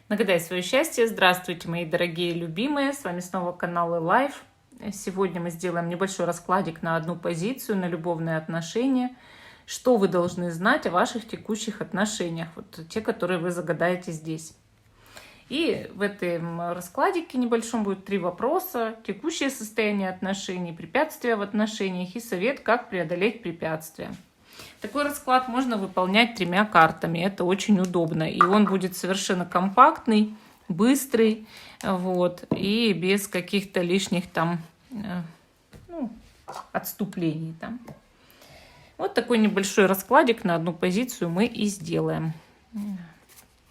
Нагадай свое счастье. Здравствуйте, мои дорогие любимые. С вами снова канал Life. Сегодня мы сделаем небольшой раскладик на одну позицию, на любовные отношения. Что вы должны знать о ваших текущих отношениях, вот те, которые вы загадаете здесь. И в этом раскладике небольшом будет 3 вопроса. Текущее состояние отношений, препятствия в отношениях и совет, как преодолеть препятствия. Такой расклад можно выполнять 3 картами. Это очень удобно. И он будет совершенно компактный, быстрый, вот, и без каких-то лишних там отступлений. Там. Вот такой небольшой раскладик на одну позицию мы и сделаем.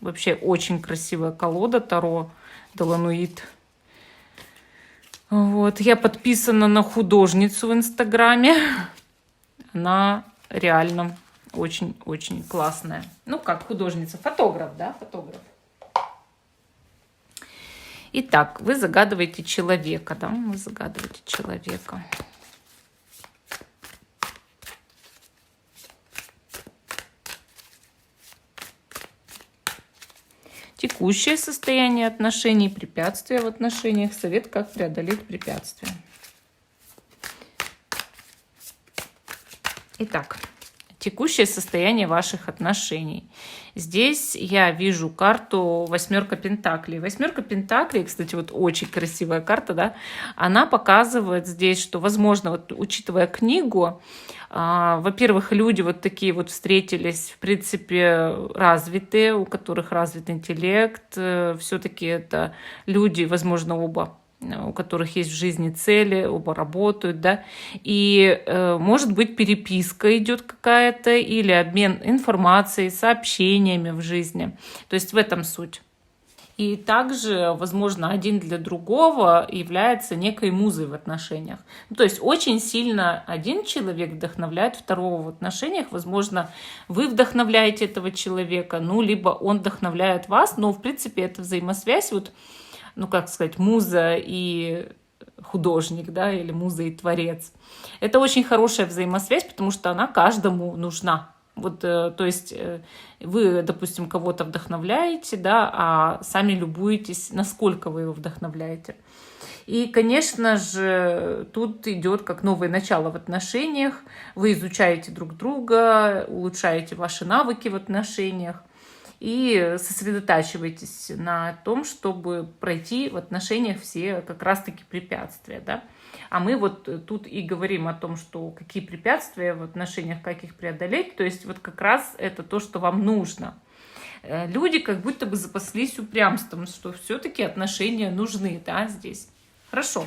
Вообще очень красивая колода Таро Долануит. Вот. Я подписана на художницу в Инстаграме. Она реально очень-очень классная. Ну, как художница, фотограф, да, фотограф. Итак, вы загадываете человека, да, вы загадываете человека. Текущее состояние отношений, препятствия в отношениях, совет, как преодолеть препятствия. Итак, текущее состояние ваших отношений. Здесь я вижу карту 8 Пентаклей. 8 Пентаклей, кстати, вот очень красивая карта, да, она показывает здесь, что, возможно, вот, учитывая книгу, во-первых, люди вот такие вот встретились, в принципе, развитые, у которых развит интеллект. Все-таки это люди, возможно, оба, у которых есть в жизни цели, оба работают, да, и может быть переписка идет какая-то или обмен информацией, сообщениями в жизни. То есть в этом суть. И также, возможно, один для другого является некой музой в отношениях. Ну, то есть очень сильно один человек вдохновляет второго в отношениях. Возможно, вы вдохновляете этого человека, ну, либо он вдохновляет вас, но, в принципе, это взаимосвязь, вот, ну, как сказать, муза и художник, да, или муза и творец. Это очень хорошая взаимосвязь, потому что она каждому нужна. Вот, то есть вы, допустим, кого-то вдохновляете, да, а сами любуетесь, насколько вы его вдохновляете. И, конечно же, тут идет как новое начало в отношениях. Вы изучаете друг друга, улучшаете ваши навыки в отношениях и сосредотачиваетесь на том, чтобы пройти в отношениях все как раз-таки препятствия, да. А мы вот тут и говорим о том, что какие препятствия в отношениях, как их преодолеть. То есть вот как раз это то, что вам нужно. Люди как будто бы запаслись упрямством, что все-таки отношения нужны, да, здесь. Хорошо.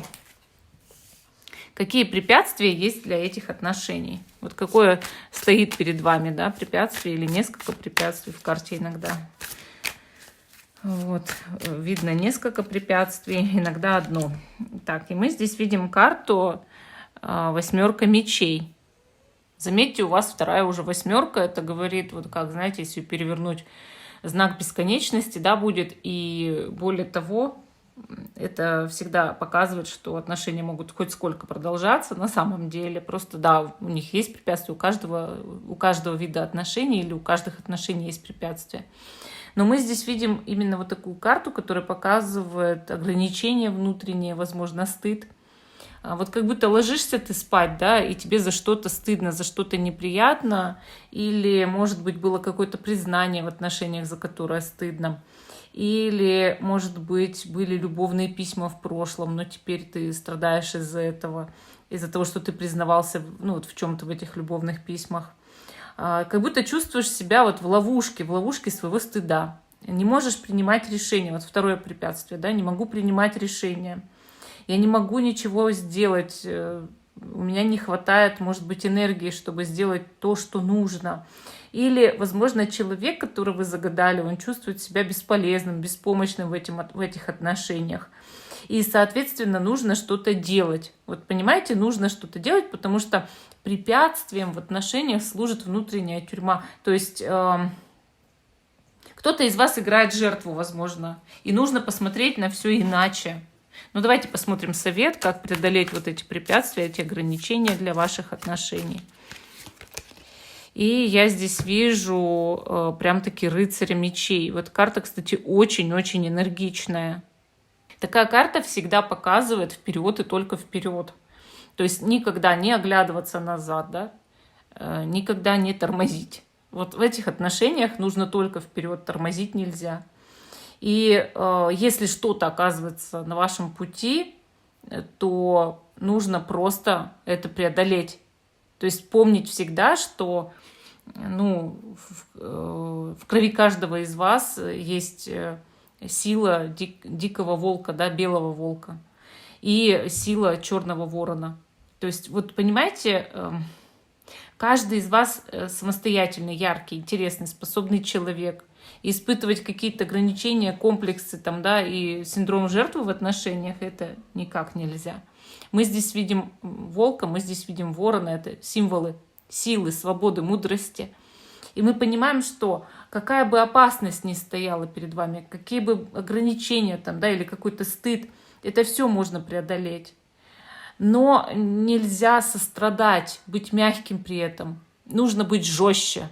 Какие препятствия есть для этих отношений? Вот какое стоит перед вами, да, препятствие или несколько препятствий в карте иногда. Вот, видно несколько препятствий, иногда одно. Так, и мы здесь видим карту 8 мечей. Заметьте, у вас вторая уже 8. Это говорит, вот как, знаете, если перевернуть, знак бесконечности, да, будет. И более того, это всегда показывает, что отношения могут хоть сколько продолжаться на самом деле. Просто, да, у них есть препятствия, у каждого вида отношений или у каждых отношений есть препятствия. Но мы здесь видим именно вот такую карту, которая показывает ограничения внутренние, возможно, стыд. Вот как будто ложишься ты спать, да, и тебе за что-то стыдно, за что-то неприятно, или, может быть, было какое-то признание в отношениях, за которое стыдно. Или, может быть, были любовные письма в прошлом, но теперь ты страдаешь из-за этого, из-за того, что ты признавался, ну, вот в чем-то в этих любовных письмах. Как будто чувствуешь себя вот в ловушке своего стыда. Не можешь принимать решения. Вот второе препятствие, да, не могу принимать решения. Я не могу ничего сделать. У меня не хватает, может быть, энергии, чтобы сделать то, что нужно. Или, возможно, человек, которого вы загадали, он чувствует себя бесполезным, беспомощным в этих отношениях. И, соответственно, нужно что-то делать. Вот понимаете, нужно что-то делать, потому что препятствием в отношениях служит внутренняя тюрьма. То есть кто-то из вас играет жертву, возможно, и нужно посмотреть на все иначе. Ну, давайте посмотрим совет, как преодолеть вот эти препятствия, эти ограничения для ваших отношений. И я здесь вижу прям-таки рыцаря мечей. Вот карта, кстати, очень-очень энергичная. Такая карта всегда показывает вперед и только вперед. То есть никогда не оглядываться назад, да? Никогда не тормозить. Вот в этих отношениях нужно только вперед, тормозить нельзя. И если что-то оказывается на вашем пути, то нужно просто это преодолеть. То есть помнить всегда, что в крови каждого из вас есть сила дикого волка, да, белого волка, и сила черного ворона. То есть, вот понимаете, каждый из вас самостоятельный, яркий, интересный, способный человек. И испытывать какие-то ограничения, комплексы там, да, и синдром жертвы в отношениях, это никак нельзя. Мы здесь видим волка, мы здесь видим ворона, это символы силы, свободы, мудрости. И мы понимаем, что какая бы опасность ни стояла перед вами, какие бы ограничения там, да, или какой-то стыд, это все можно преодолеть. Но нельзя сострадать, быть мягким при этом. Нужно быть жестче.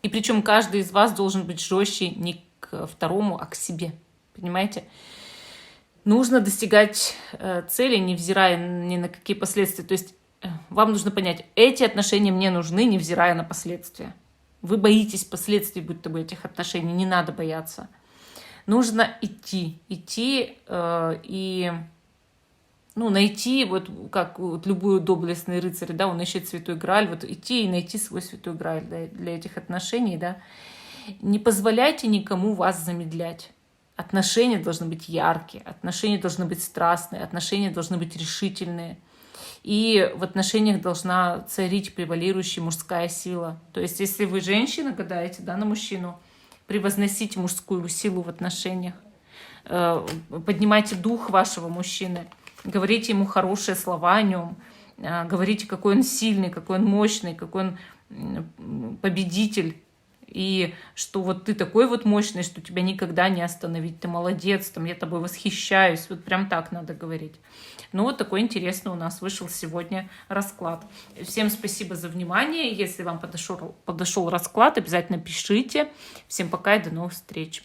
И причем каждый из вас должен быть жестче не к второму, а к себе. Понимаете? Нужно достигать цели, невзирая ни на какие последствия. То есть вам нужно понять, эти отношения мне нужны, невзирая на последствия. Вы боитесь последствий, будто бы, этих отношений. Не надо бояться. Нужно идти и найти, вот как вот любой доблестный рыцарь, да, он ищет святой Грааль, вот идти и найти свой святой Грааль для этих отношений, да. Не позволяйте никому вас замедлять. Отношения должны быть яркие, отношения должны быть страстные, отношения должны быть решительные. И в отношениях должна царить превалирующая мужская сила. То есть, если вы женщина, гадаете, да, на мужчину, превозносите мужскую силу в отношениях, поднимайте дух вашего мужчины, говорите ему хорошие слова о нем, говорите, какой он сильный, какой он мощный, какой он победитель, и что вот ты такой вот мощный, что тебя никогда не остановить, ты молодец, там, я тобой восхищаюсь, вот прям так надо говорить. Ну вот такой интересный у нас вышел сегодня расклад. Всем спасибо за внимание, если вам подошел расклад, обязательно пишите. Всем пока и до новых встреч.